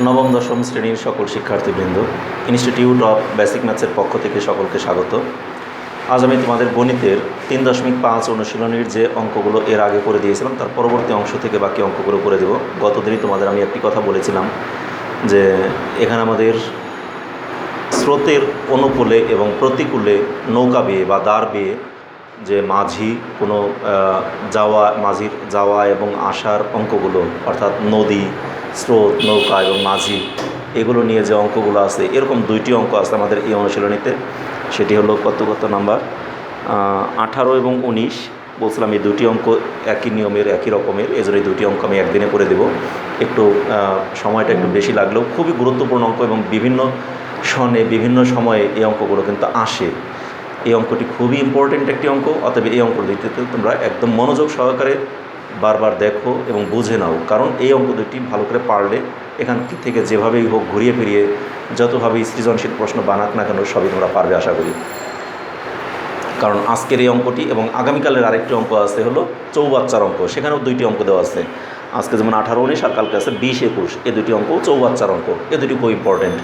নবম দশম শ্রেণীর সকল শিক্ষার্থীবৃন্দ, ইনস্টিটিউট অফ বেসিক ম্যাথসের পক্ষ থেকে সকলকে স্বাগত। আজ আমি তোমাদের গণিতের 3.5 অনুশীলনীর যে অঙ্কগুলো এর আগে করে দিয়েছিলাম তার পরবর্তী অংশ থেকে বাকি অঙ্কগুলো করে দেব। গতদিনই তোমাদের আমি একটি কথা বলেছিলাম যে এখানে আমাদের স্রোতের অনুকূলে এবং প্রতিকূলে নৌকা বেয়ে বা দাঁড় বেয়ে যে মাঝি কোনো মাঝির যাওয়া এবং আসার অঙ্কগুলো, অর্থাৎ নদী, স্রোত, নৌকা এবং মাঝি, এগুলো নিয়ে যে অঙ্কগুলো আছে, এরকম দুইটি অঙ্ক আছে আমাদের এই অনুশীলনীতে। সেটি হলো কত নাম্বার 18 এবং 19। বলছিলাম এই দুটি অঙ্ক একই নিয়মের, একই রকমের, এই জন্য এই দুটি অঙ্ক আমি একদিনে করে দেব। একটু সময়টা একটু বেশি লাগলেও খুবই গুরুত্বপূর্ণ অঙ্ক এবং বিভিন্ন সনে বিভিন্ন সময়ে এই অঙ্কগুলো কিন্তু আসে। এই অঙ্কটি খুবই ইম্পর্টেন্ট একটি অঙ্ক, অতএব এই অঙ্ক দিতে তোমরা একদম মনোযোগ সহকারে বারবার দেখো এবং বুঝে নাও, কারণ এই অঙ্ক দুটি ভালো করে পারলে এখান থেকে যেভাবেই হোক ঘুরিয়ে ফিরিয়ে যতভাবেই সৃজনশীল প্রশ্ন বানাক না কেন সবই তোমরা পারবে আশা করি। কারণ আজকের এই অঙ্কটি এবং আগামীকালের আরেকটি অঙ্ক আছে হলো চৌবাচ্চার অঙ্ক, সেখানেও দুইটি অঙ্ক দেওয়া আছে। আজকে যেমন 18-19 আর কালকে আছে 20-21, এই দুটি অঙ্ক চৌবাচ্চার অঙ্ক, এই দুটি খুব ইম্পর্টেন্ট।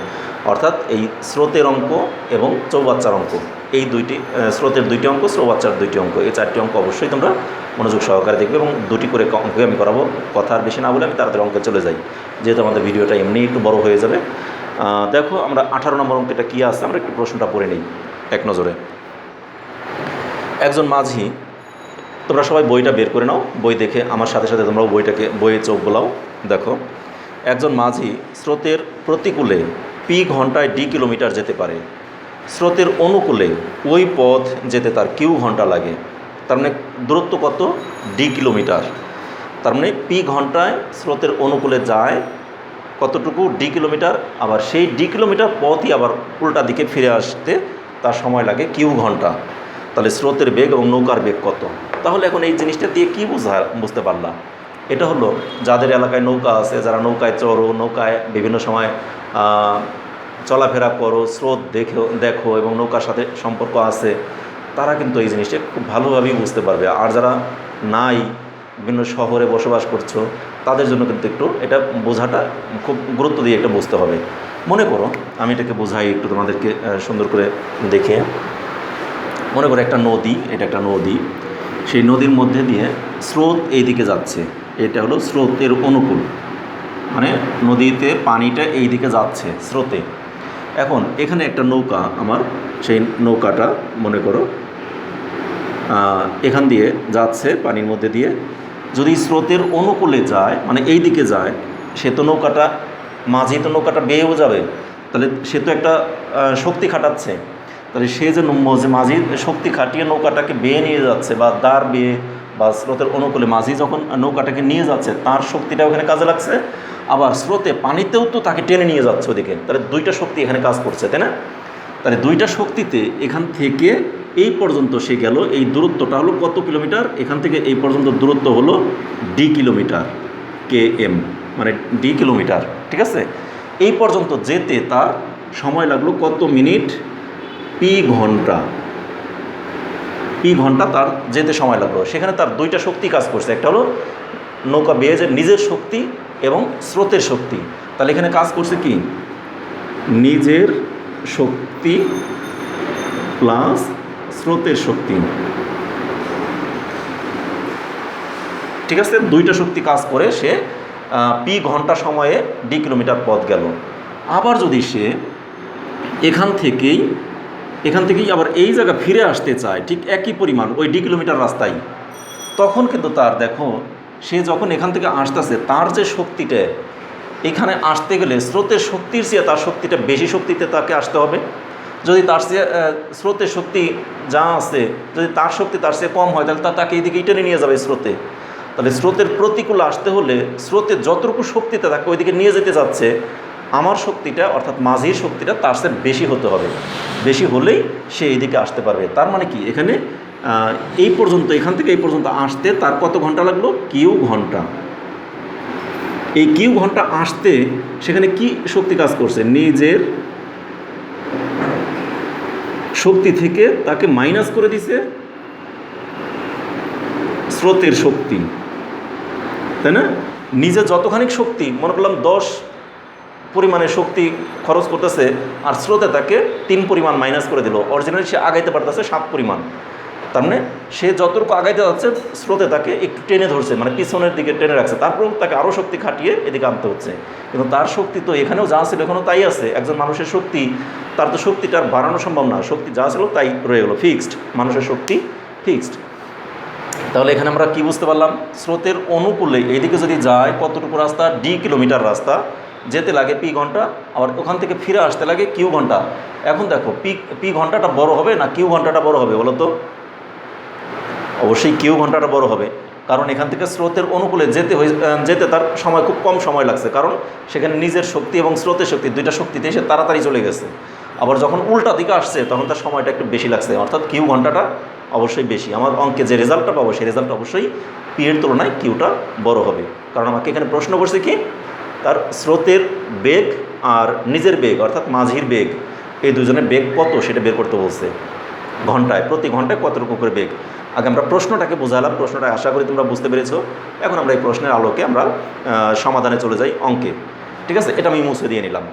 অর্থাৎ এই স্রোতের অঙ্ক এবং চৌবাচ্চার অঙ্ক, এই দুইটি স্রোতের দুইটি অঙ্ক, চৌবাচ্চার দুইটি অঙ্ক, এই চারটি অঙ্ক অবশ্যই তোমরা মনোযোগ সহকারে দেখবে এবং দুটি করে অঙ্ক আমি করাবো। কথা আর বেশি না বলে আমি তাড়াতাড়ি অঙ্কে চলে যাই, যেহেতু আমাদের ভিডিওটা এমনি একটু বড় হয়ে যাবে। দেখো আমরা 18 নম্বর অঙ্কটা কী আছে আমরা একটু প্রশ্নটা পড়ে নিই এক নজরে। একজন মাঝি, তোমরা সবাই বইটা বের করে নাও, বই দেখে আমার সাথে সাথে তোমরাও বইয়ে চোখ বোলাও। দেখো, একজন মাঝি স্রোতের প্রতিকূলে পি ঘন্টায় ডি কিলোমিটার যেতে পারে। স্রোতের অনুকূলে ওই পথ যেতে তার কিউ ঘন্টা লাগে। তার মানে দূরত্ব কত? D kilometre. তার মানে পি ঘন্টায় স্রোতের অনুকূলে যায় কতটুকু? D kilometre. আবার সেই ডি কিলোমিটার পথই আবার উল্টা দিকে ফিরে আসতে তার সময় লাগে কিউ ঘন্টা। তাহলে স্রোতের বেগ এবং নৌকার বেগ কত? তাহলে এখন এই জিনিসটা দিয়ে কী বুঝতে পারলাম? এটা হলো যাদের এলাকায় নৌকা আছে, যারা নৌকায় চড়ো, নৌকায় বিভিন্ন সময় চলাফেরা করো, স্রোত দেখো এবং নৌকার সাথে সম্পর্ক আছে, তারা কিন্তু এই জিনিসটা খুব ভালোভাবেই বুঝতে পারবে। আর যারা নাই, বিভিন্ন শহরে বসবাস করছো, তাদের জন্য কিন্তু একটু এটা বোঝাটা খুব গুরুত্ব দিয়ে একটা বুঝতে হবে। মনে করো, আমি এটাকে বোঝাই একটু তোমাদেরকে সুন্দর করে দেখে। মনে করো একটা নদী, এটা একটা নদী, সেই নদীর মধ্যে দিয়ে স্রোত এই দিকে যাচ্ছে, এটা হলো স্রোতের অনুকূল, মানে নদীতে পানিটা এই দিকে যাচ্ছে স্রোতে। এখন এখানে একটা নৌকা আমার, সেই নৌকাটা মনে করো এখান দিয়ে যাচ্ছে পানির মধ্যে দিয়ে। যদি স্রোতের অনুকূলে যায়, মানে এই দিকে যায়, সে তো নৌকাটা, মাঝি তো নৌকাটা বেয়েও যাবে, তাহলে সে তো একটা শক্তি খাটাচ্ছে। তাহলে সে যে মাঝির শক্তি খাটিয়ে নৌকাটাকে বেয়ে নিয়ে যাচ্ছে, বা দাঁড় বেয়ে বা স্রোতের অনুকূলে মাঝি যখন নৌকাটাকে নিয়ে যাচ্ছে, তার শক্তিটা ওখানে কাজে লাগছে। আবার স্রোতে পানিতেও তো তাকে টেনে নিয়ে যাচ্ছে ওদিকে, তাহলে দুইটা শক্তি এখানে কাজ করছে, তাই না? তাহলে দুইটা শক্তিতে এখান থেকে এই পর্যন্ত সে গেল, এই দূরত্বটা হলো কত কিলোমিটার? এখান থেকে এই পর্যন্ত দূরত্ব হলো ডি কিলোমিটার, কে এম, মানে ডি কিলোমিটার, ঠিক আছে? এই পর্যন্ত যেতে তার সময় লাগলো কত মিনিট? পি ঘন্টা। পি ঘন্টা তার যেতে সময় লাগলো। সেখানে তার দুইটা শক্তি কাজ করছে, একটা হলো নৌকা বেয়ে যে নিজের শক্তি এবং স্রোতের শক্তি। তাহলে এখানে কাজ করছে কি? নিজের শক্তি প্লাস স্রোতের শক্তি, ঠিক আছে? দুইটা শক্তি কাজ করে সে পি ঘন্টা সময়ে ডি কিলোমিটার পথ গেল। আবার যদি সে এখান থেকেই আবার এই জায়গা ফিরে আসতে চায়, ঠিক একই পরিমাণ ওই ডি কিলোমিটার রাস্তায়, তখন কিন্তু তার, দেখো, সে যখন এখান থেকে আসতেছে, তার যে শক্তিটা, এখানে আসতে গেলে স্রোতের শক্তির চেয়ে তার শক্তিটা বেশি শক্তিতে তাকে আসতে হবে। যদি তার চেয়ে স্রোতের শক্তি যা আছে, যদি তার শক্তি তার চেয়ে কম হয়, তাহলে তাকে এইদিকে টেনে নিয়ে যাবে স্রোতে। তাহলে স্রোতের প্রতিকূলে আসতে হলে স্রোতের যতটুকু শক্তিতে তাকে ওইদিকে নিয়ে যেতে যাচ্ছে, আমার শক্তিটা অর্থাৎ মাঝির শক্তিটা তার চেয়ে বেশি হতে হবে। বেশি হলেই সে এইদিকে আসতে পারবে। তার মানে কি, এখানে এই পর্যন্ত, এখান থেকে এই পর্যন্ত আসতে তার কত ঘন্টা লাগলো? কিউ ঘন্টা। এই কিউ ঘন্টা আসতে সেখানে কি শক্তি কাজ করছে? নিজের শক্তি থেকে তাকে মাইনাস করে দিছে স্রোতের শক্তি, তাই না? নিজে যতখানি শক্তি, মনে করলাম পরিমাণে শক্তি খরচ করতেছে, আর স্রোতে তাকে 3 পরিমাণ মাইনাস করে দিল। অরিজিনালি সে আগাইতে পারতেছে 7 পরিমাণ। তার মানে সে যতটুকু আগাইতে যাচ্ছে স্রোতে তাকে একটু টেনে ধরছে, মানে পিছনের দিকে টেনে রাখছে, তারপরেও তাকে আরও শক্তি খাটিয়ে এদিকে আনতে হচ্ছে। কিন্তু তার শক্তি তো এখানেও যা ছিল এখনও তাই আছে। একজন মানুষের শক্তি, তার তো শক্তিটা আর বাড়ানো সম্ভব না, শক্তি যা ছিল তাই রয়ে গেলো, ফিক্সড, মানুষের শক্তি ফিক্সড। তাহলে এখানে আমরা কি বুঝতে পারলাম, স্রোতের অনুকূলে এইদিকে যদি যায় কতটুকু রাস্তা, ডি কিলোমিটার রাস্তা, যেতে লাগে পি ঘন্টা, আবার ওখান থেকে ফিরে আসতে লাগে কিউ ঘন্টা। এখন দেখো পি ঘন্টাটা বড় হবে না কিউ ঘন্টাটা বড় হবে বলো তো? অবশ্যই কিউ ঘন্টাটা বড় হবে, কারণ এখান থেকে স্রোতের অনুকূলে যেতে তার সময় খুব কম সময় লাগছে, কারণ সেখানে নিজের শক্তি এবং স্রোতের শক্তি দুইটা শক্তিতে এসে তাড়াতাড়ি চলে গেছে। আবার যখন উল্টা দিকে আসছে তখন তার সময়টা একটু বেশি লাগছে, অর্থাৎ কিউ ঘন্টাটা অবশ্যই বেশি। আমার অঙ্কে যে রেজাল্টটা পাবো সেই রেজাল্টটা অবশ্যই পি এর তুলনায় কিউটা বড় হবে, কারণ আমাকে এখানে প্রশ্ন করছে কি, তার স্রোতের বেগ আর নিজের বেগ অর্থাৎ মাঝির বেগ, এই দুজনের বেগ কত সেটা বের করতে বলছে। ঘন্টায়, প্রতি ঘন্টায় কতটুকু করে বেগ। আগে আমরা প্রশ্নটাকে বোঝালাম, প্রশ্নটা আশা করি তোমরা বুঝতে পেরেছো। এখন আমরা এই প্রশ্নের আলোকে আমরা সমাধানে চলে যাই অঙ্কে। ঠিক আছে, এটা আমি মুছে দিয়ে নিলাম।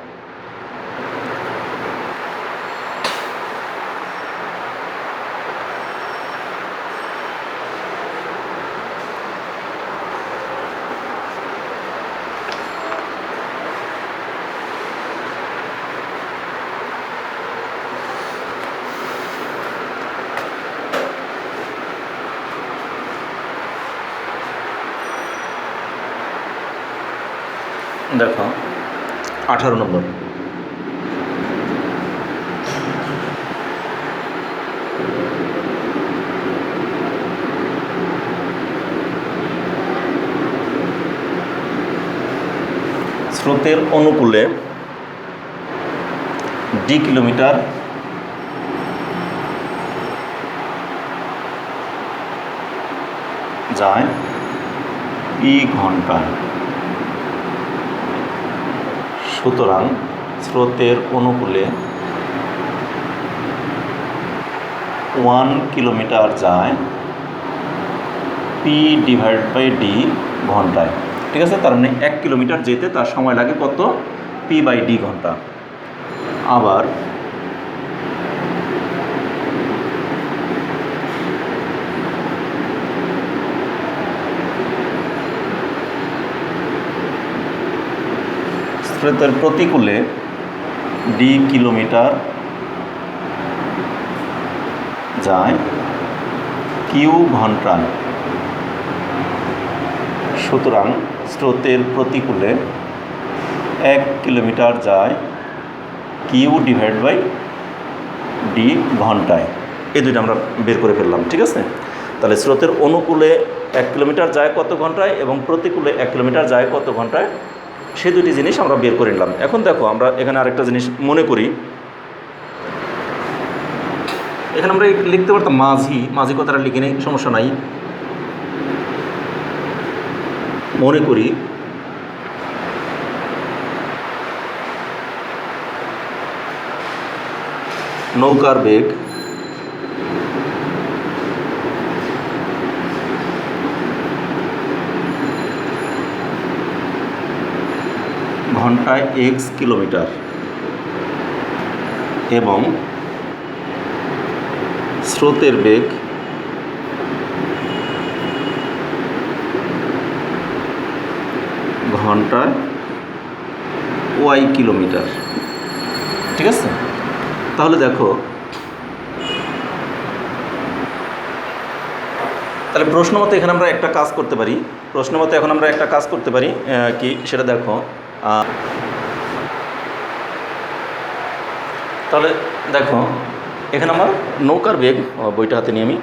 দেখো 18 নম্বর, স্রোতের অনুকূলে ডি কিলোমিটার যায় পি ঘন্টায়, সুতরাং স্রোতের অনুকূলে 1 কিলোমিটার যায় পি ডিভাইড বাই ডি ঘন্টায়। ঠিক আছে, তার মানে 1 কিলোমিটার যেতে তার সময় লাগে কত, পি বাই ডি ঘন্টা। আবার স্রোতের প্রতিকূলে ডি কিলোমিটার যায় কিউ ঘন্টায়, সুতরাং স্রোতের প্রতিকূলে 1 কিলোমিটার যায় কিউ ডিভাইড বাই ডি ঘন্টায়। এই দুইটা আমরা বের করে ফেললাম। ঠিক আছে, তাহলে স্রোতের অনুকূলে 1 কিলোমিটার যায় কত ঘন্টায় এবং প্রতিকূলে 1 কিলোমিটার যায় কত ঘন্টায়, সে দুটি জিনিস আমরা বের করে নিলাম। এখন দেখো আমরা এখানে আরেকটা জিনিস মনে করি, এখানে আমরা লিখতে পারতাম মাঝি কথাটা লিখে নেই, সমস্যা নাই। মনে করি নৌকার বেগ ঘন্টায় x কিলোমিটার এবং স্রোতের বেগ ঘন্টায় y কিলোমিটার। ঠিক আছে, তাহলে দেখো, তাহলে প্রশ্ন মতো এখানে আমরা একটা কাজ করতে পারি, কি সেটা দেখো। তাহলে দেখো এখানে আমার নৌকার বেগ, বইটা হাতে নিয়ে আমি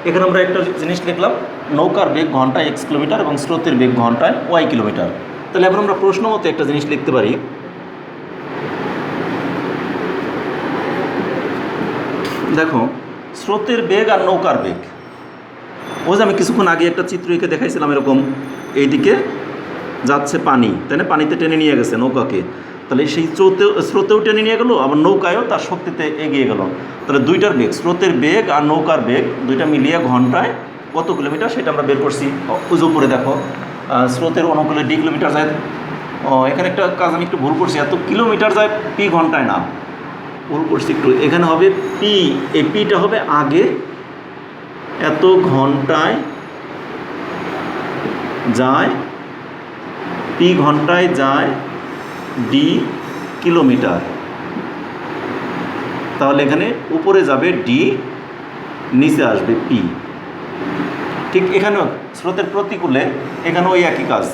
এখানে আমরা একটা জিনিস লিখলাম, নৌকার বেগ ঘন্টায় x কিলোমিটার এবং স্রোতের বেগ ঘন্টায় y কিলোমিটার। তাহলে এখন আমরা প্রশ্ন মতো একটা জিনিস লিখতে পারি, দেখো স্রোতের বেগ আর নৌকার বেগ, ওই যে আমি কিছুক্ষণ আগে একটা চিত্র এঁকে দেখাইছিলাম, এরকম এইদিকে যাচ্ছে পানি, তাই না, পানিতে টেনে নিয়ে গেছে নৌকাকে, তাহলে সেই স্রোতেও টেনে নিয়ে গেল, আবার নৌকায়ও তার শক্তিতে এগিয়ে গেল। তাহলে দুইটার বেগ, স্রোতের বেগ আর নৌকার বেগ দুইটা মিলিয়ে ঘন্টায় কত কিলোমিটার সেটা আমরা বের করছি। ওই যে উপরে দেখো, স্রোতের অনুকূলে ডি কিলোমিটার যায় ও এখানে একটা কাজ আমি একটু ভুল করছি, এত কিলোমিটার যায় পি ঘন্টায় না, ভুল করছি একটু। এখানে হবে পি, এই পিটা হবে আগে, এত ঘন্টায় যায়, পি ঘন্টায় যায় ডি কিলোমিটার, তাহলে এখানে উপরে যাবে ডি, নিচে আসবে পি। ঠিক এখানেও স্রোতের প্রতিকূলে এখানেও ওই একই কাজ,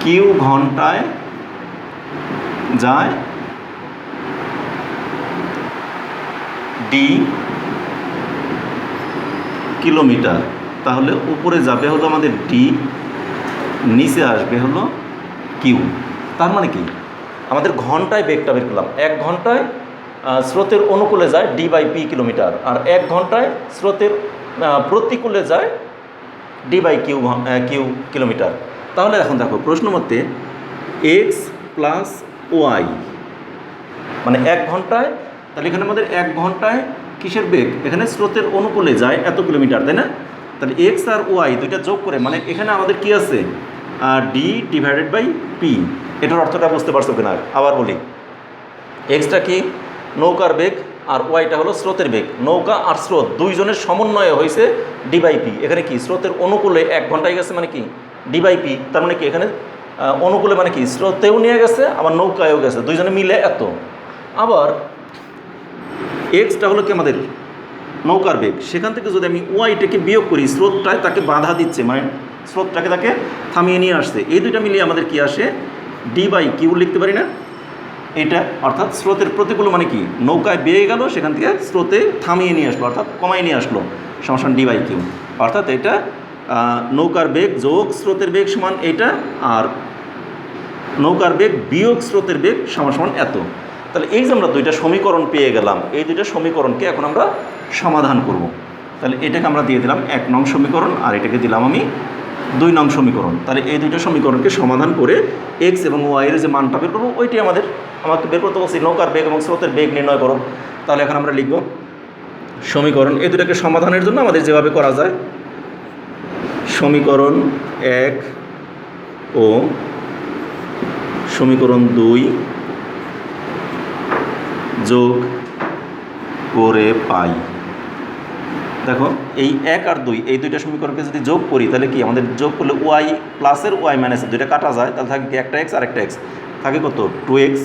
কিউ ঘন্টায় যায় ডি কিলোমিটার, তাহলে উপরে যাবে হলো আমাদের ডি, নিচে আসবে হলো কিউ। তার মানে কি আমাদের ঘন্টায় বেগটা বের করলাম, 1 ঘন্টায় স্রোতের অনুকূলে যায় ডি বাই পি কিলোমিটার, আর 1 ঘন্টায় স্রোতের প্রতিকূলে যায় d by q q kilometre. তাহলে এখন দেখো প্রশ্ন মতে এক্স প্লাস ওয়াই মানে 1 ঘন্টায়, তাহলে এখানে আমাদের 1 ঘন্টায় কিসের বেগ, এখানে স্রোতের অনুকূলে যায় এত কিলোমিটার, তাই না? তাহলে এক্স আর ওয়াই দুইটা যোগ করে মানে এখানে আমাদের কি আছে, ডি ডিভাইডেড বাই পি। এটার অর্থটা বুঝতে পারছো কিনা আবার বলি। এক্সটা কি নৌকার বেগ, আর ওয়াইটা হলো স্রোতের বেগ। নৌকা আর স্রোত দুইজনের সমন্বয়ে হয়েছে ডি বাই পি। এখানে কি স্রোতের অনুকূলে 1 ঘন্টায় গেছে মানে কি ডি বাই পি, তার মানে কি এখানে অনুকূলে মানে কি স্রোতেও নিয়ে গেছে আবার নৌকায়ও গেছে, দুইজনে মিলে এত। আবার এক্সটা হলো কি আমাদের নৌকার বেগ, সেখান থেকে যদি আমি ওয়াইটাকে বিয়োগ করি, স্রোতটায় তাকে বাধা দিচ্ছে, মানে স্রোতটাকে তাকে থামিয়ে নিয়ে আসছে, এই দুইটা মিলিয়ে আমাদের কি আসে ডি বাই কিউ লিখতে পারি না এটা। অর্থাৎ স্রোতের প্রতিকূল মানে কি নৌকায় বেয়ে গেল, সেখান থেকে স্রোতে থামিয়ে নিয়ে আসলো অর্থাৎ কমায় নিয়ে আসলো, সমান ডি বাই কিউ। অর্থাৎ এটা নৌকার বেগ যোগ স্রোতের বেগ সমান এটা, আর নৌকার বেগ বিয়োগ স্রোতের বেগ সমান এত। তাহলে এই যে আমরা দুইটা সমীকরণ পেয়ে গেলাম, এই দুইটা সমীকরণকে এখন আমরা সমাধান করব। তাহলে এটাকে আমরা দিয়ে দিলাম 1 নং সমীকরণ, আর এটাকে দিলাম আমি 2 নং সমীকরণ। তাহলে এই দুইটা সমীকরণকে সমাধান করে এক্স এবং ওয়াইয়ের যে মানটা বের করবো ওইটি আমাকে বের করতে বলছি, নৌকার বেগ এবং স্রোতের বেগ নির্ণয় করো। তাহলে এখন আমরা লিখব সমীকরণ, এই দুটাকে সমাধানের জন্য আমাদের যেভাবে করা যায়, সমীকরণ 1 ও সমীকরণ 2 যোগ করে পাই। দেখো এই 1 আর 2 এই দুইটা সমীকরণকে যদি যোগ করি তাহলে কি আমাদের যোগ করলে ওয়াই প্লাসের ওয়াই মাইনাসের দুইটা কাটা যায়, তাহলে থাকে কি একটা এক্স আর একটা এক্স, থাকে কত 2x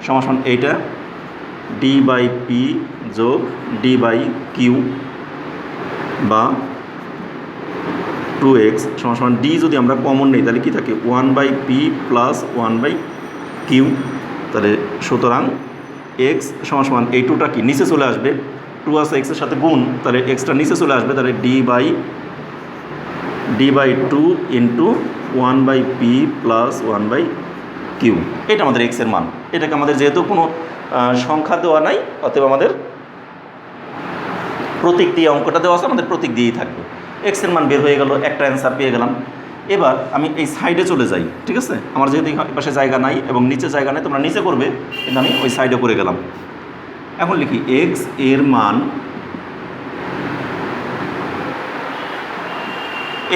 সমান এইটা ডি বাই পি যোগ ডি বাই কিউ, বা 2x সমান ডি যদি আমরা কমন নিই তাহলে কি থাকে 1 by p plus 1 by q. তাহলে সুতরাং এক্স সমান এই টুটা কি নিচে চলে আসবে, 2 আছে এক্সের সাথে গুণ, তাহলে এক্সটা নিচে চলে আসবে, তাহলে d by 2 into 1 by p plus 1 by q. এটা আমাদের এক্সের মান। এটাকে আমাদের যেহেতু কোনো সংখ্যা দেওয়া নাই, অতএব আমাদের প্রতীক দিয়ে অঙ্কটা দেওয়া আছে, আমাদের প্রতীক দিয়েই থাকবে। এক্সের মান বের হয়ে গেল, একটা অ্যান্সার পেয়ে গেলাম। এবার আমি এই সাইডে চলে যাই, ঠিক আছে? আমার যেহেতু এই পাশে জায়গা নাই এবং নিচে জায়গা নেই, তোমরা নিচে করবে, কিন্তু আমি ওই সাইডে করে গেলাম। এখন লিখি এক্স এর মান,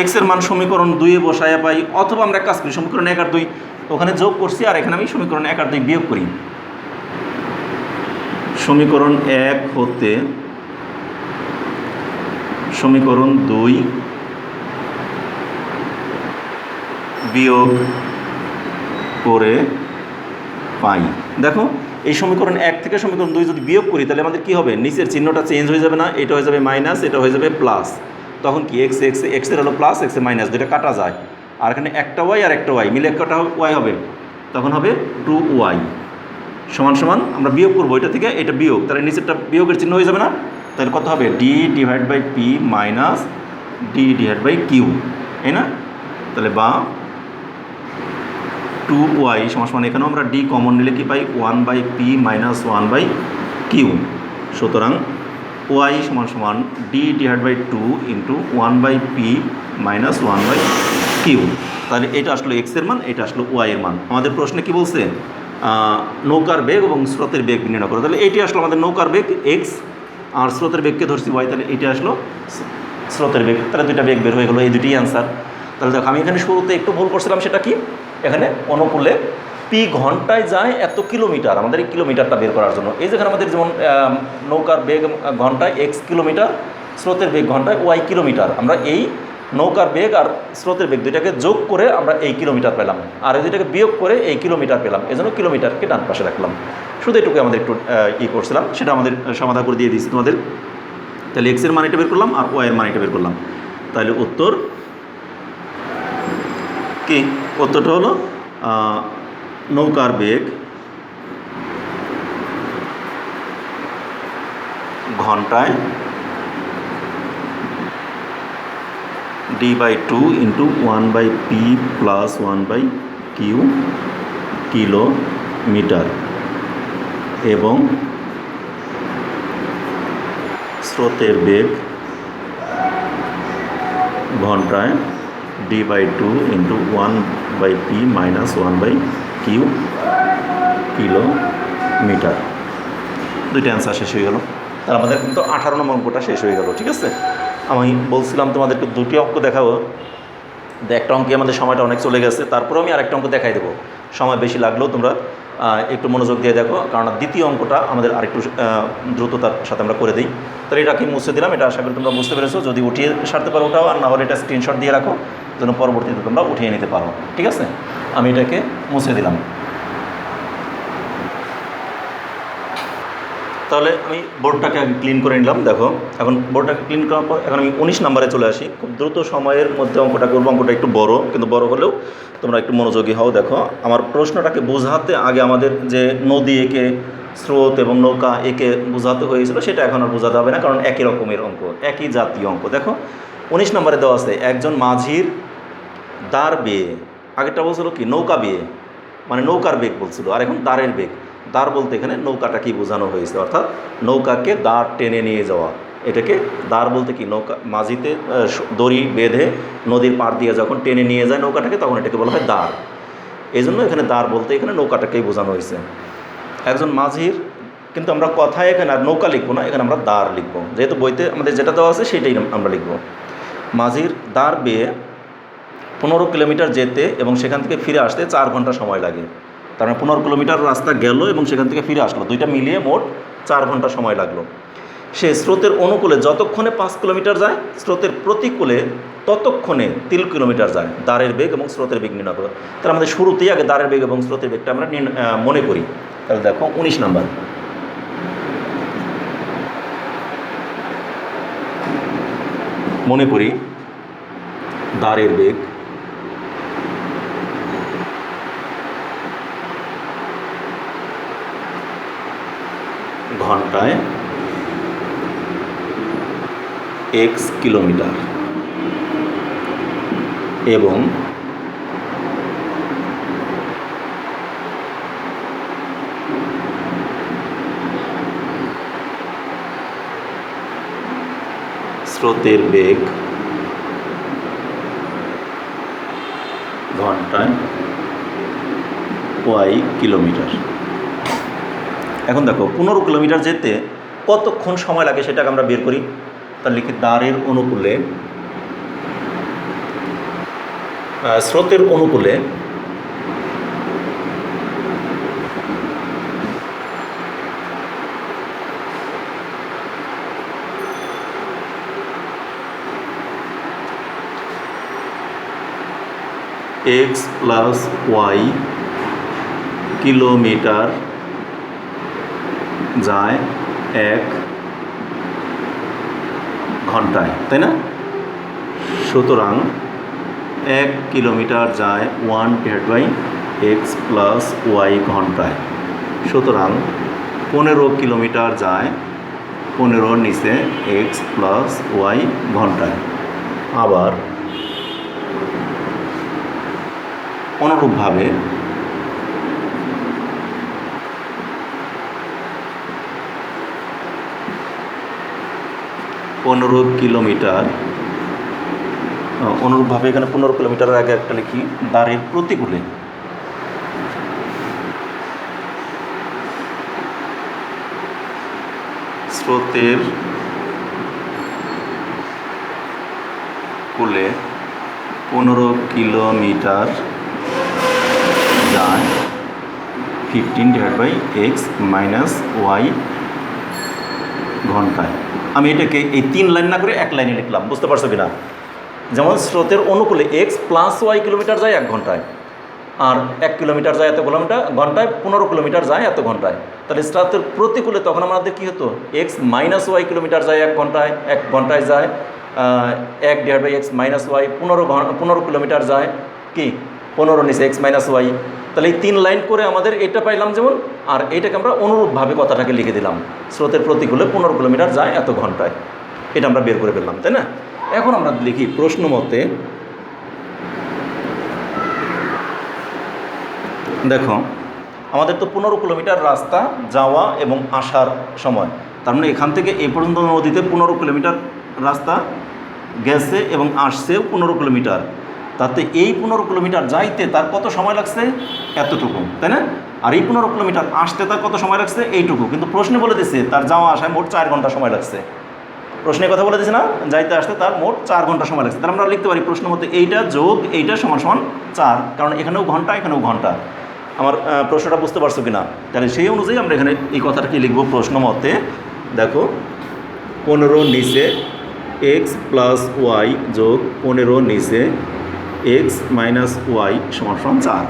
এক্সের মান সমীকরণ 2-এ বসায় পাই, অথবা আমরা কাজ করি সমীকরণ 1 আর 2 ওখানে যোগ করছি, আর এখানে আমি সমীকরণ 1 আর 2 বিয়োগ করি। সমীকরণ 1 হতে সমীকরণ 2 বিয়োগ করে পাই। দেখো এই সমীকরণ 1 থেকে সমীকরণ 2 যদি বিয়োগ করি তাহলে আমাদের কী হবে, নিচের চিহ্নটা চেঞ্জ হয়ে যাবে না, এটা হয়ে যাবে মাইনাস, এটা হয়ে যাবে প্লাস। তখন কি এক্সের হলো প্লাস, এক্সের মাইনাস, দুইটা কাটা যায়, আর এখানে একটা ওয়াই আর একটা ওয়াই মিলে একটা ওয়াই হবে, তখন হবে 2y সমান আমরা বিয়োগ করবো এটা থেকে, এটা বিয়োগ, তাহলে নিচেরটা বিয়োগের চিহ্ন হয়ে যাবে না, তাহলে কত হবে d divide by p minus d divide by q, তাই না? তাহলে বা 2y সমান এখানেও আমরা ডি কমন নিলে কি পাই 1 by p minus 1 by q. সুতরাং ওয়াই সমান d divide by 2 into 1 by p minus 1 by q. তাহলে এটা আসলে এক্সের মান, এটা আসলে ওয়াইয়ের মান। আমাদের প্রশ্নে কি বলছে, নৌকার বেগ এবং স্রোতের বেগ নির্ণয় করো। তাহলে এটি আসলো আমাদের নৌকার বেগ এক্স, আর স্রোতের বেগকে ধরছি ওয়াই, তাহলে এটা আসলো স্রোতের বেগ। তাহলে দুইটা বেগ বের হয়ে গেলো, এই দুটি অ্যান্সার। তাহলে দেখো আমি এখানে শুরুতে একটু ভুল করছিলাম, সেটা কি, এখানে অনুকূলে পি ঘন্টায় যায় এত কিলোমিটার, আমাদের এই কিলোমিটারটা বের করার জন্য। এই যেখানে আমাদের যেমন নৌকার বেগ ঘন্টায় এক্স কিলোমিটার, স্রোতের বেগ ঘন্টায় ওয়াই কিলোমিটার, আমরা এই নৌকার বেগ আর স্রোতের বেগ দুইটাকে যোগ করে আমরা এই কিলোমিটার পেলাম, আর এই দুইটাকে বিয়োগ করে এই কিলোমিটার পেলাম, এই জন্য কিলোমিটারকে ডান পাশে রাখলাম। শুধু এটুকু আমাদের একটু করছিলাম, সেটা আমাদের সমাধান করে দিয়ে দিয়েছি তোমাদের। তাহলে এক্সের মানিটা বের করলাম আর ওয়াইয়ের মানিটা বের করলাম। তাহলে উত্তর কি, উত্তরটা হলো নৌকার বেগ ঘন্টায় d/2 into 1/p plus 1/q kilometre, এবং স্রোতের বেগ ঘন্টায় d/2 into 1/p minus 1/q kilometre. দুইটা অ্যান্সার শেষ হয়ে গেল। তার আমাদের কিন্তু 18 নম্বর অঙ্কটা শেষ হয়ে গেল। ঠিক আছে, আমি বলছিলাম তোমাদেরকে দুটি অঙ্ক দেখাবো, একটা অঙ্কে আমাদের সময়টা অনেক চলে গেছে, তারপরেও আমি আরেকটা অঙ্ক দেখাই দেবো। সময় বেশি লাগলেও তোমরা একটু মনোযোগ দিয়ে দেখো, কারণ দ্বিতীয় অঙ্কটা আমাদের আরেকটু দ্রুততার সাথে আমরা করে দিই। তাহলে এটাকে মুছে দিলাম, এটা আশা করি তোমরা বুঝতে পেরেছো। যদি উঠিয়ে সারতে পারো ওটাও, আর না হলে এটা স্ক্রিনশট দিয়ে রাখো যেন পরবর্তীতে তোমরা উঠিয়ে নিতে পারো। ঠিক আছে, আমি এটাকে মুছে দিলাম। তাহলে আমি বোর্ডটাকে আগে ক্লিন করে নিলাম। দেখো এখন বোর্ডটাকে ক্লিন করার পর এখন আমি 19 নম্বরে চলে আসি। খুব দ্রুত সময়ের মধ্যে অঙ্কটা করবো। অঙ্কটা একটু বড়, কিন্তু বড় হলেও তোমরা একটু মনোযোগী হও। দেখো আমার প্রশ্নটাকে বোঝাতে আগে আমাদের যে নদী একে, স্রোত এবং নৌকা একে বোঝাতে হয়েছিল, সেটা এখন আর বোঝাতে হবে না, কারণ একই রকমের অঙ্ক, একই জাতীয় অঙ্ক। দেখো 19 নম্বরে দেওয়া আছে একজন মাঝির দাঁড় বেয়ে, আগেরটা বলছিল কি নৌকা বেয়ে, মানে নৌকার বেগ বলছিল, আর এখন দাঁড়ের বেগ। দাঁড় বলতে এখানে নৌকাটা কি বোঝানো হয়েছে, অর্থাৎ নৌকাকে দাঁড় টেনে নিয়ে যাওয়া। এটাকে দাঁড় বলতে কি, নৌকা মাঝিতে দড়ি বেঁধে নদীর পাড় দিয়ে যখন টেনে নিয়ে যায় নৌকাটাকে, তখন এটাকে বলা হয় দাঁড়। এই জন্য এখানে দাঁড় বলতে এখানে নৌকাটাকেই বোঝানো হয়েছে। একজন মাঝির, কিন্তু আমরা কথায় এখানে আর নৌকা লিখবো না, এখানে আমরা দাঁড় লিখবো, যেহেতু বইতে আমাদের যেটা দেওয়া আছে সেটাই আমরা লিখবো। মাঝির দাঁড় বেয়ে 15 কিলোমিটার যেতে এবং সেখান থেকে ফিরে আসতে 4 ঘন্টা সময় লাগে। তার মানে 15 কিলোমিটার রাস্তা গেল এবং সেখান থেকে ফিরে আসলো, দুইটা মিলিয়ে মোট 4 ঘন্টা সময় লাগলো। সে স্রোতের অনুকূলে যতক্ষণে 5 কিলোমিটার যায়, স্রোতের প্রতিকূলে ততক্ষণে 3 কিলোমিটার যায়। দাঁড়ের বেগ এবং স্রোতের বেগ নির্ণয় করো। তাহলে আমাদের শুরুতেই আগে দাঁড়ের বেগ এবং স্রোতের বেগটা আমরা মনে করি। তাহলে দেখো 19 নাম্বার, মনে করি দাঁড়ের বেগ ঘন্টায় x কিলোমিটার এবং স্রোতের বেগ ঘন্টায় y কিলোমিটার। এখন দেখো 15 কিলোমিটার যেতে কতক্ষণ সময় লাগে সেটাকে আমরা বের করি। তাহলে লিখি দাঁড়ের অনুকূলে, স্রোতের অনুকূলে x প্লাস y কিলোমিটার যায় 1 ঘন্টায়, তাই না? সুতরাং 1 কিলোমিটার যায় 1/x প্লাস y ঘন্টায়। সুতরাং 15 কিলোমিটার যায় 15 নিচে x প্লাস y ঘন্টায়। আবার অনুরূপভাবে 15 কিলোমিটার, অনুরূপভাবে এখানে 15 কিলোমিটারের আগে একটা লিখি দাঁড়ের প্রতিকূলে, স্রোতের কূলে কিলোমিটার যায় 15/x - y ঘন্টায়। আমি এটাকে এই 3 লাইন না করে 1 লাইনে লিখলাম, বুঝতে পারছো কিনা? যেমন স্রোতের অনুকূলে x + y কিলোমিটার যায় 1 ঘন্টায়, আর 1 কিলোমিটার যায় এত কিলোমিটার ঘন্টায়, 15 কিলোমিটার যায় এত ঘন্টায়। তাহলে স্রোতের প্রতিকূলে তখন আমাদের কী হতো? x - y কিলোমিটার যায় 1 ঘন্টায়, 1 ঘন্টায় যায় 1/x - y, 15 কিলোমিটার যায় কি 15 নিচে x - y। তাহলে এই 3 লাইন করে আমাদের এটা পাইলাম যেমন, আর এইটাকে আমরা অনুরূপভাবে কথাটাকে লিখে দিলাম, স্রোতের প্রতিকূলে 15 কিলোমিটার যায় এত ঘন্টায়। এটা আমরা বের করে ফেললাম, তাই না? এখন আমরা লিখি প্রশ্ন মতে, দেখো আমাদের তো 15 কিলোমিটার রাস্তা যাওয়া এবং আসার সময়, তার মানে এখান থেকে এ পর্যন্ত নদীতে 15 কিলোমিটার রাস্তা গেছে এবং আসছেও 15 কিলোমিটার। তাতে এই 15 কিলোমিটার যাইতে তার কত সময় লাগছে? এতটুকু, তাই না? আর এই 15 কিলোমিটার আসতে তার কত সময় লাগছে? এইটুকু। কিন্তু প্রশ্নে বলে দিচ্ছে তার যাওয়া আসায় মোট 4 ঘন্টা সময় লাগছে। প্রশ্নের কথা বলে দিচ্ছে না, যাইতে আসতে তার মোট 4 ঘন্টা সময় লাগছে। তাহলে আমরা লিখতে পারি প্রশ্ন মতে এইটা যোগ এইটা সমান সমান 4, কারণ এখানেও ঘন্টা এখানেও ঘন্টা। আমার প্রশ্নটা বুঝতে পারছো কি না? তাহলে সেই অনুযায়ী আমরা এখানে এই কথাটাকে লিখব প্রশ্ন মতে। দেখো 15 নিচে x + y যোগ 15 নিচে x - y সমান সমান 4,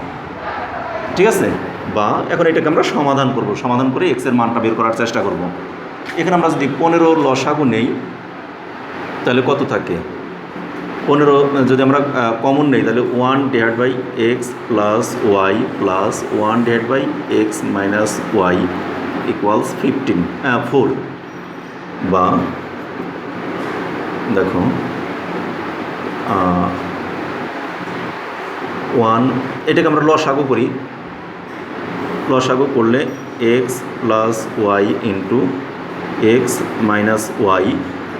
ঠিক আছে? বা এখন এটাকে আমরা সমাধান করব, সমাধান করে x এর মানটা বের করার চেষ্টা করব। এখানে আমরা যদি 15 লসাগু নেই তাহলে কত থাকে? 15 যদি আমরা কমন নেই তাহলে 1/x + y + 1/x - y = 4। বা দেখো 1, এটাকে আমরা লসাগু করি, লসাগু করলে x + y × x - y,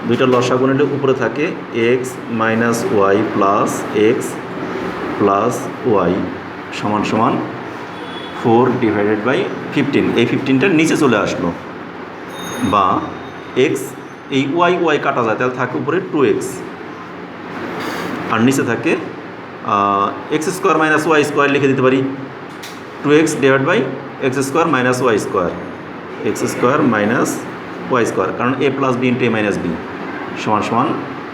দুইটা লসাগু নিলে উপরে থাকে x - y + x + y সমান সমান 4/15। এই 15টা নিচে চলে আসলো। বা x, এই y কাটা যায়, তাহলে থাকে উপরে 2x, আর নিচে থাকে x² - y² লিখে দিতে পারি 2x/x² - y², x² - y², কারণ a + b × a - b সমান সমান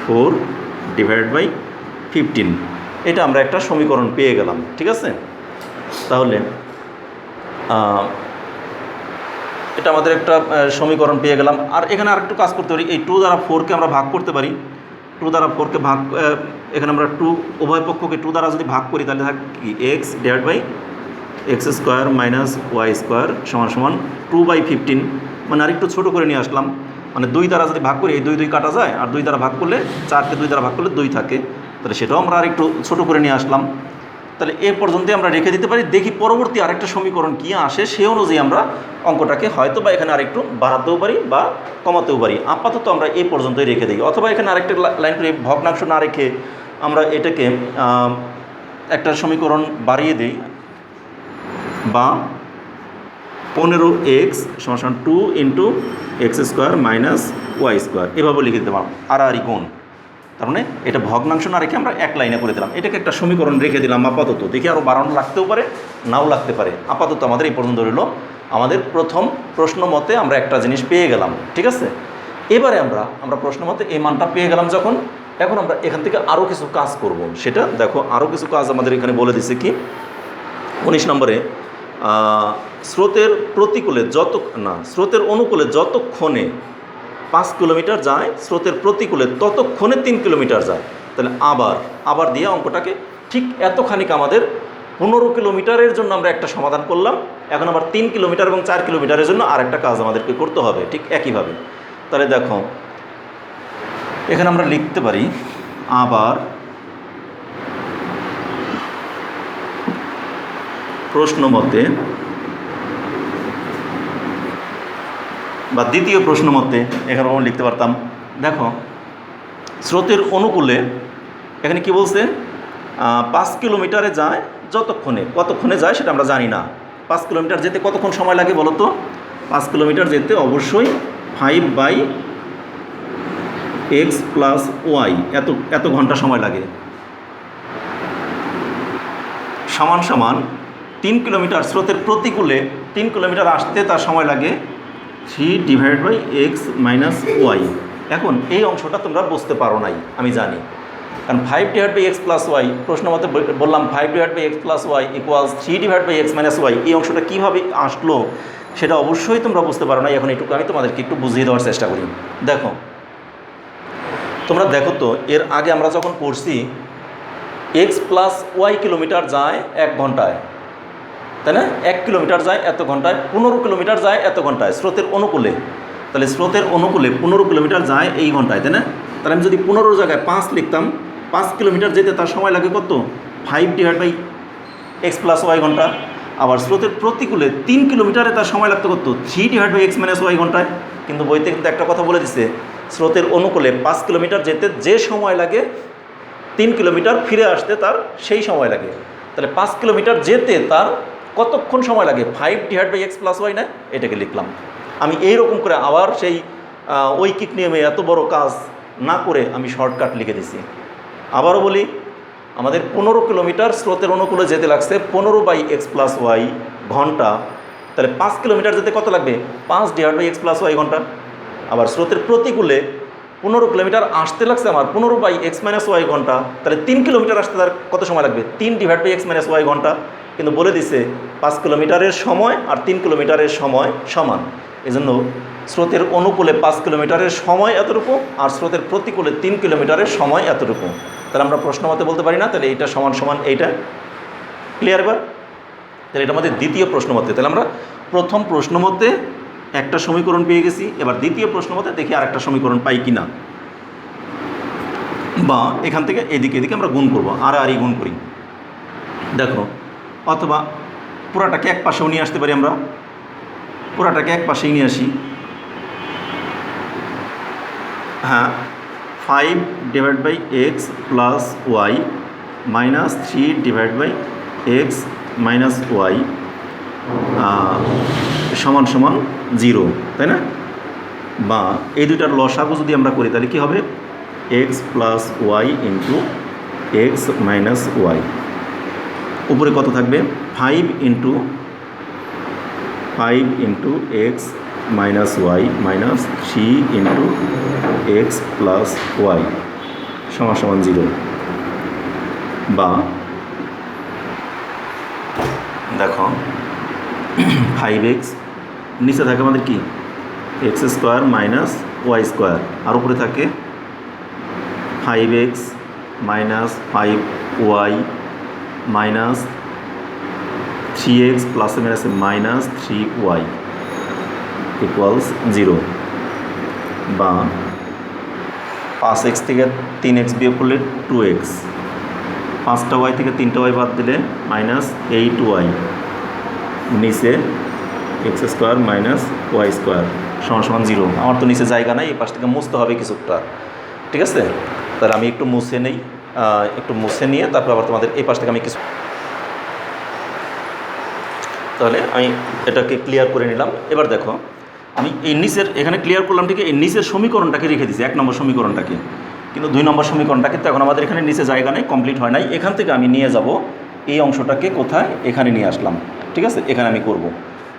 4/15। এটা আমরা একটা সমীকরণ পেয়ে গেলাম, ঠিক আছে? তাহলে এটা আমাদের একটা সমীকরণ পেয়ে গেলাম। আর এখানে আরেকটু কাজ করতে পারি, এই 2 দ্বারা 4কে আমরা ভাগ করতে পারি। 2 দ্বারা 4কে ভাগ, এখানে আমরা 2 উভয় পক্ষকে 2 দ্বারা যদি ভাগ করি তাহলে থাকে কি x/x² - y² সমান সমান 2/15। মানে আরেকটু ছোটো করে নিয়ে আসলাম, মানে 2 দ্বারা যদি ভাগ করি এই 2 কাটা যায়, আর 2 দ্বারা ভাগ করলে 4কে 2 দ্বারা ভাগ করলে 2 থাকে, তাহলে সেটাও আমরা আরেকটু ছোটো করে নিয়ে আসলাম। তাহলে এ পর্যন্তই আমরা রেখে দিতে পারি। দেখি পরবর্তী আরেকটা সমীকরণ কী আসে, সেই অনুযায়ী আমরা অঙ্কটাকে হয়তো বা এখানে আরেকটু বাড়াতেও পারি বা কমাতেও পারি। আপাতত আমরা এই পর্যন্তই রেখে দিই, অথবা এখানে আরেকটা লাইন করে ভগ্নাংশ না রেখে আমরা এটাকে একটা সমীকরণ বাড়িয়ে দিই। বা 15x = 2 × x² - y², এভাবে লিখে দিতে পারবো আড়াআড়ি কোণ। তার মানে এটা ভগ্নাংশ না রেখে আমরা 1 লাইনে করে দিলাম, এটাকে একটা সমীকরণ রেখে দিলাম আপাতত। দেখি আরও বাড়ানো লাগতেও পারে, নাও লাগতে পারে। আপাতত আমাদের এই পর্যন্ত রইল। আমাদের প্রথম প্রশ্ন মতে আমরা একটা জিনিস পেয়ে গেলাম, ঠিক আছে? এবারে আমরা প্রশ্ন মতে এই মানটা পেয়ে গেলাম যখন, এখন আমরা এখান থেকে আরও কিছু কাজ করব। সেটা দেখো, আরও কিছু কাজ আমাদের এখানে বলে দিছে কি 19 নম্বরে, স্রোতের প্রতিকূলে স্রোতের অনুকূলে যতক্ষণে 5 কিলোমিটার যায়, স্রোতের প্রতিকূলে ততক্ষণে 3 কিলোমিটার যায়। তাহলে আবার দিয়ে অঙ্কটাকে ঠিক এতখানিক আমাদের 15 কিলোমিটারের জন্য আমরা একটা সমাধান করলাম। এখন আবার 3 কিলোমিটার এবং 4 কিলোমিটারের জন্য আরেকটা কাজ আমাদেরকে করতে হবে ঠিক একইভাবে। তাহলে দেখো এখানে আমরা লিখতে পারি আবার প্রশ্ন মতে বা দ্বিতীয় প্রশ্ন মতে এখানে আমরা লিখতে পারতাম। দেখো স্রোতের অনুকূলে এখানে কি বলছে, 5 কিলোমিটারে যায় যতক্ষণে, কতক্ষণে যায় সেটা আমরা জানি না। 5 কিলোমিটার যেতে কতক্ষণ সময় লাগে বলো তো? 5 কিলোমিটার যেতে অবশ্যই 5/x + y এত ঘন্টা সময় লাগে। সমান সমান 3 কিলোমিটার স্রোতের প্রতিকূলে 3 কিলোমিটার আসতে তার সময় লাগে 3/x - y। এখন এই অংশটা তোমরা বুঝতে পারো নাই, আমি জানি, কারণ 5/x + y প্রশ্ন মতে বললাম 5/x + y = 3/x - y। এই অংশটা কীভাবে আসলো সেটা অবশ্যই তোমরা বুঝতে পারো নাই। এখন এটুকু আমি তোমাদেরকে একটু বুঝিয়ে দেওয়ার চেষ্টা করি। দেখো, তোমরা দেখো তো, এর আগে আমরা যখন পড়ছি x + y কিলোমিটার যায় 1 ঘন্টায়, তাই না? 1 কিলোমিটার যায় এত ঘন্টায়, 15 কিলোমিটার যায় এত ঘন্টায় স্রোতের অনুকূলে। তাহলে স্রোতের অনুকূলে 15 কিলোমিটার যায় এই ঘন্টায়, তাই না? তাহলে আমি যদি 15 জায়গায় 5 লিখতাম, 5 কিলোমিটার যেতে তার সময় লাগে কত? 5/x + y ঘন্টা। আবার স্রোতের প্রতিকূলে 3 কিলোমিটারে তার সময় লাগতো কত? 3/x - y ঘন্টায়। কিন্তু বইতে কিন্তু একটা কথা বলে দিছে, স্রোতের অনুকূলে 5 কিলোমিটার যেতে যে সময় লাগে 3 কিলোমিটার ফিরে আসতে তার সেই সময় লাগে। তাহলে 5 কিলোমিটার যেতে তার কতক্ষণ সময় লাগে? 5/x + y না? এটাকে লিখলাম আমি এইরকম করে। আবার সেই ঐকিক নিয়মে এত বড় কাজ না করে আমি শর্টকাট লিখে দিছি। আবারও বলি, আমাদের 15 কিলোমিটার স্রোতের অনুকূলে যেতে লাগছে 15/x + y ঘন্টা। তাহলে 5 কিলোমিটার যেতে কত লাগবে? 5/x + y ঘন্টা। আবার স্রোতের প্রতিকূলে 15 কিলোমিটার আসতে লাগছে আমার 15/x - y ঘন্টা। তাহলে 3 কিলোমিটার আসতে তার কত সময় লাগবে? 3/x - y ঘন্টা। কিন্তু বলে দিছে 5 কিলোমিটারের সময় আর 3 কিলোমিটারের সময় সমান। এজন্য স্রোতের অনুকূলে 5 কিলোমিটারের সময় এতটুকু, আর স্রোতের প্রতিকূলে 3 কিলোমিটারের সময় এতটুকু। তাহলে আমরা প্রশ্ন মতে বলতে পারি না, তাহলে এইটা সমান সমান এইটা। ক্লিয়ার? এবার তাহলে এটা আমাদের দ্বিতীয় প্রশ্ন মতে। তাহলে আমরা প্রথম প্রশ্ন মতে একটা সমীকরণ পেয়ে গেছি। এবার দ্বিতীয় প্রশ্ন মতে দেখি আর একটা সমীকরণ পাই কি না, বা এখান থেকে এদিকে এদিকে আমরা গুণ করবো, আর গুণ করি। দেখো, অথবা পুরাটাকে এক পাশেও নিয়ে আসতে পারি, আমরা পুরাটাকে এক পাশেই নিয়ে আসি। হ্যাঁ, 5/x + y - 3/x - y সমান সমান 0, তাই না? বা এই দুইটার লসাগু যদি আমরা করি তাহলে কী হবে? x + y × x - y। উপরে কত থাকবে? 5 × x - y - 3 × x + y সমান সমান 0। বা দেখো, 5x নিচে থাকে আমাদের কি? x² - y², আর উপরে থাকে 5x - 5y - 3x ± -3y = 0। বা 5x থেকে 3x বিয়োগ করলে 2x, 5টা y থেকে 3টা y বাদ দিলে -8y, নিচে x² - y² সমান সমান 0। আমার তো নিচে জায়গা নাই, এই পাশ থেকে মুছতে হবে কিছুটা, ঠিক আছে? তাহলে আমি একটু মুছে নেই, একটু মুছে নিয়ে তারপর আবার তোমাদের এই পাশ থেকে আমি কিছু, তাহলে আমি এটাকে ক্লিয়ার করে নিলাম। এবার দেখো, আমি এই নিচের এখানে ক্লিয়ার করলাম, ঠিক? এই নিচের সমীকরণটাকে রেখে দিচ্ছি, 1 নম্বর সমীকরণটাকে, কিন্তু 2 নম্বর সমীকরণটাকে তো এখন আমাদের এখানে নিচে জায়গা নেই, কমপ্লিট হয় নাই। এখান থেকে আমি নিয়ে যাব এই অংশটাকে কোথায়? এখানে নিয়ে আসলাম, ঠিক আছে? এখানে আমি করব,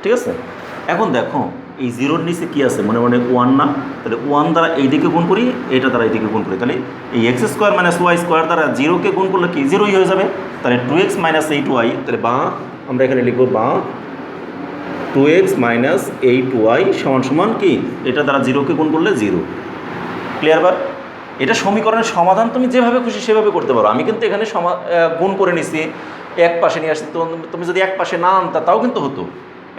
ঠিক আছে? এখন দেখো, এই 0-র নিচে কী আছে? মনে মনে 1 না? তাহলে 1 দ্বারা এই দিকে গুণ করি, এটা দ্বারা এই দিকে গুণ করি, তাহলে এই x² - y² দ্বারা 0কে গুণ করলে কি 0ই হয়ে যাবে। তাহলে 2x - 8y, তাহলে বা আমরা এখানে লিখব বা 2x - 8y সমান সমান কি? এটা দ্বারা 0কে গুণ করলে 0। ক্লিয়ার? বার এটা সমীকরণের সমাধান তুমি যেভাবে খুশি সেভাবে করতে পারো। আমি কিন্তু এখানে গুণ করে নিছি, এক পাশে নিয়ে আসছি। তো তুমি যদি এক পাশে না আনতা তাও কিন্তু হতো।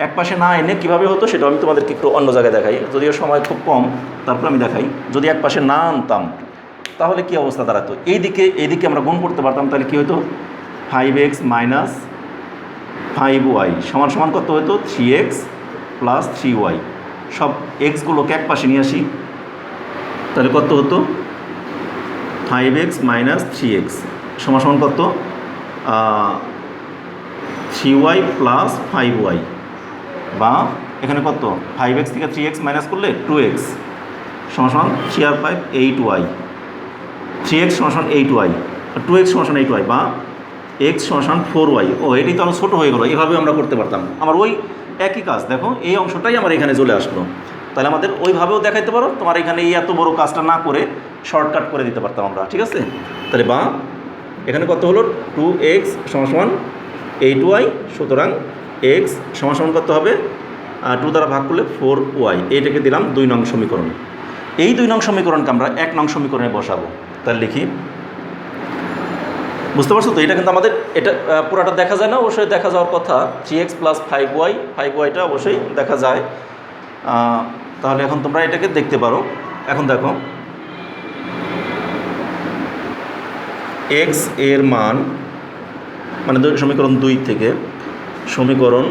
এক পাশে না এনে কীভাবে হতো সেটা আমি তোমাদেরকে একটু অন্য জায়গায় দেখাই, যদিও সময় খুব কম, তারপর আমি দেখাই। যদি এক পাশে না আনতাম তাহলে কী অবস্থা দাঁড়াতো? এইদিকে আমরা গুণ করতে পারতাম, তাহলে কী হতো? 5x - 5y সমান সমান কত হতো? 3x + 3y। সব এক্সগুলোকে এক পাশে নিয়ে আসি, তাহলে কত হতো? 5x - 3x সমান সমান কত? 3y + 5y। বা এখানে কত? 5x থেকে 3x মাইনাস করলে 2x সমান সমান 3 আর 5 8y, 3x সমান সমান 8y, 2x সমান সমান 8y। বা এক্স সমান 4y। ও এটাই তো আরও ছোটো হয়ে গেলো, এভাবে আমরা করতে পারতাম। আমার ওই একই কাজ, দেখো এই অংশটাই আমার এখানে চলে আসলো। তাহলে আমাদের ওইভাবেও দেখাইতে পারো, তোমার এখানে এই এত বড় কাজটা না করে শর্টকাট করে দিতে পারতাম আমরা, ঠিক আছে। তাহলে বা এখানে কত হলো 2x সমান 8y, সুতরাং x সমান কত হবে 2 দ্বারা ভাগ করলে 4y। এইটাকে দিলাম 2 নং সমীকরণ। এই 2 নং সমীকরণকে আমরা 1 নং সমীকরণে বসাবো। তাহলে লিখি, বুঝতে পারছো তো? এটা কিন্তু আমাদের এটা পুরাটা দেখা যায় না, অবশ্যই দেখা যাওয়ার কথা। 3x প্লাস 5yটা অবশ্যই দেখা যায়। তাহলে এখন তোমরা এটাকে দেখতে পারো। এখন দেখো x এর মান মানে সমীকরণ 2 থেকে সমীকরণ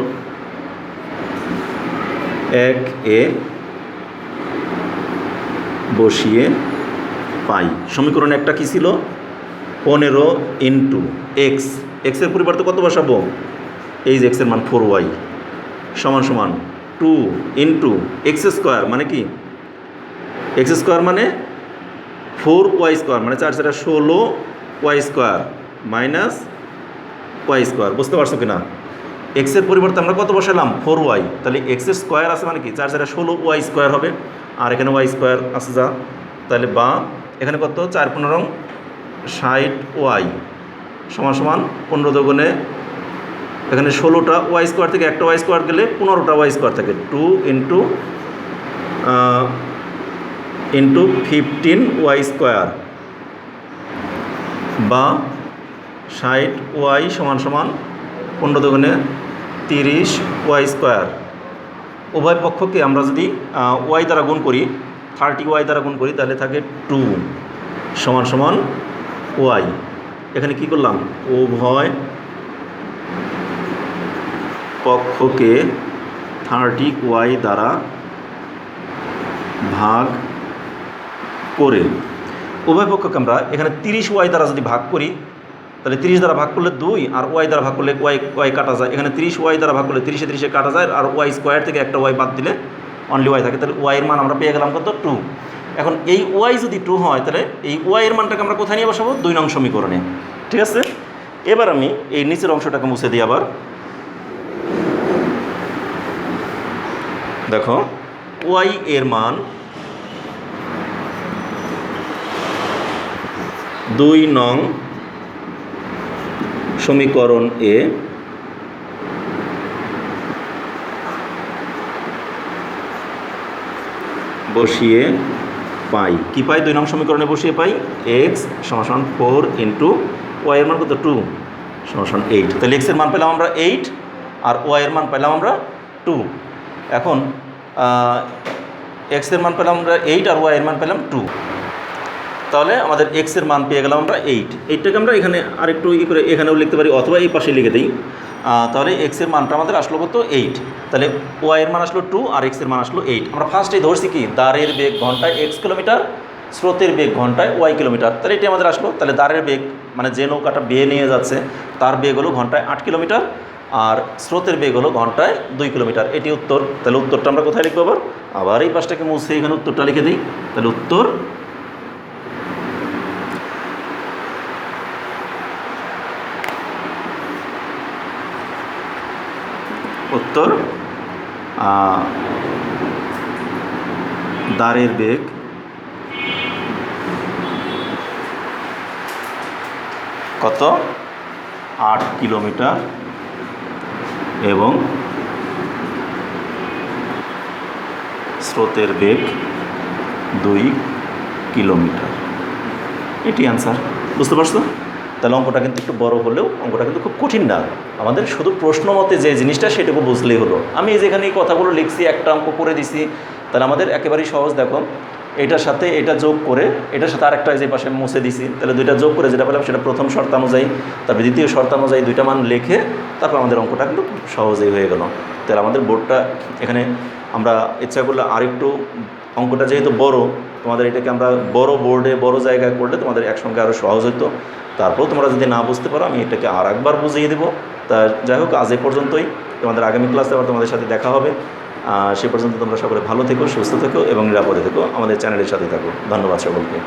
1 এ বসিয়ে পাই। সমীকরণ একটা কী ছিল? 15 ইন্টু এক্স, এক্সের পরিবর্তে কত বসাবো? এই যে এক্সের মান 4y সমান 2 ইন্টু এক্স স্কোয়ার, মানে কি এক্স স্কোয়ার মানে 4y স্কোয়ার, মানে 4 4 16y square minus y square. বুঝতে পারছো কি না? এক্সের পরিবর্তে আমরা কত বসালাম? 4y। তাহলে এক্সের স্কোয়ার আছে মানে কি 4 4 16y স্কোয়ার হবে, আর এখানে y স্কোয়ার আছে যা। তাহলে বা এখানে কত 4 15 60y সমান 15 দুগুণে এখানে 16টা y স্কোয়ার থেকে একটা y স্কোয়ার গেলে 15টা y স্কোয়ার থাকে, 2 ইন্টু 15y স্কোয়ার বা 60y সমান 15 দুগুণে 30y স্কোয়ার। উভয় পক্ষকে আমরা যদি y দ্বারা গুণ করি, 30y দ্বারা গুণ করি, তাহলে থাকে 2 সমান y। এখানে কি করলাম? উভয় পক্ষকে 30y দ্বারা ভাগ করে, উভয় পক্ষকে আমরা এখানে 30y দ্বারা যদি ভাগ করি, তাহলে 30 দ্বারা ভাগ করলে 2, আর y দ্বারা ভাগ করলে y কাটা যায়। এখানে 30y দ্বারা ভাগ করলে 30 30 কাটা যায়, আর y স্কোয়ার থেকে একটা y বাদ দিলে অনলি y থাকে। তাহলে y এর মান আমরা পেয়ে গেলাম কত? 2। এখন এই y যদি 2 হয়, তাহলে এই y এর মানটাকে আমরা কোথায় নিয়ে বসাবো? 2 নং সমীকরণে, ঠিক আছে। এবার আমি এই নিচের অংশটাকে মুছে দিই আবার। দেখো y এর মান 2 নং সমীকরণ এ বসিয়ে পাই। কি পাই? 2 নং সমীকরণে বসিয়ে পাই x সমান 4 ইন্টু y এর মান কত? 2 সমান 8। তাহলে x এর মান পেলাম আমরা 8 আর y এর মান পেলাম আমরা 2। এখন x এর মান পেলাম আমরা 8 আর y এর মান পেলাম 2। তাহলে আমাদের x এর মান পেয়ে গেলাম আমরা 8। এইটাকে আমরা এখানে আরেকটু করে এখানেও লিখতে পারি, অথবা এই পাশে লিখে দিই। তাহলে x এর মানটা আমাদের আসলো কত? 8। তাহলে y এর মান আসলো 2 আর x এর মান আসলো 8। আমরা ফার্স্টেই ধরছি কি দাঁড়ের বেগ ঘন্টায় x কিলোমিটার, স্রোতের বেগ ঘন্টায় y কিলোমিটার। তাহলে এটি আমাদের আসলো। তাহলে দাঁড়ের বেগ মানে যে নৌকাটা বেয়ে নিয়ে যাচ্ছে তার বেগ হলো ঘন্টায় 8 কিলোমিটার, আর স্রোতের বেগ হলো ঘন্টায় 2 কিলোমিটার। এটি উত্তর। তাহলে উত্তরটা আমরা কোথায় লিখবো? আবার এই পাশটাকে মুছে এখানে উত্তরটা লিখে দিই। তাহলে উত্তর দাঁড়ের বেগ কত? 8 কিলোমিটার এবং স্রোতের বেগ 2 কিলোমিটার। এটি অ্যান্সার। বুঝতে পারছো? তাহলে অঙ্কটা কিন্তু একটু বড় হলেও অঙ্কটা কিন্তু খুব কঠিন না। আমাদের শুধু প্রশ্ন মতে যে জিনিসটা সেটুকু বুঝলেই হলো। আমি যেখানে এই কথাগুলো লিখছি, একটা অঙ্ক করে দিছি, তাহলে আমাদের একেবারেই সহজ। দেখো এটার সাথে এটা যোগ করে, এটার সাথে আরেকটা যে পাশে মুছে দিছি, তাহলে দুইটা যোগ করে যেটা পেলাম সেটা প্রথম শর্তানুযায়ী, তারপরে দ্বিতীয় শর্তানুযায়ী দুইটা মান লিখে তারপর আমাদের অঙ্কটা কিন্তু সহজেই হয়ে গেল। তাহলে আমাদের বোর্ডটা এখানে আমরা ইচ্ছা করলে আরেকটু অঙ্কটা যেহেতু বড়, তোমাদের এটাকে আমরা বড় বোর্ডে বড় জায়গায় করলে তোমাদের একসঙ্গে আরও সহজ হতো। তারপর তোমরা যদি না বুঝতে পারো আমি এটাকে আর একবার বুঝিয়ে দেবো। তা যাই হোক, আজ এ পর্যন্তই। তোমাদের আগামী ক্লাসে আবার তোমাদের সাথে দেখা হবে। সে পর্যন্ত তোমরা সকলে ভালো থেকো, সুস্থ থেকো এবং নিরাপদে থেকো। আমাদের চ্যানেলের সাথে থাকো। ধন্যবাদ সকলকে।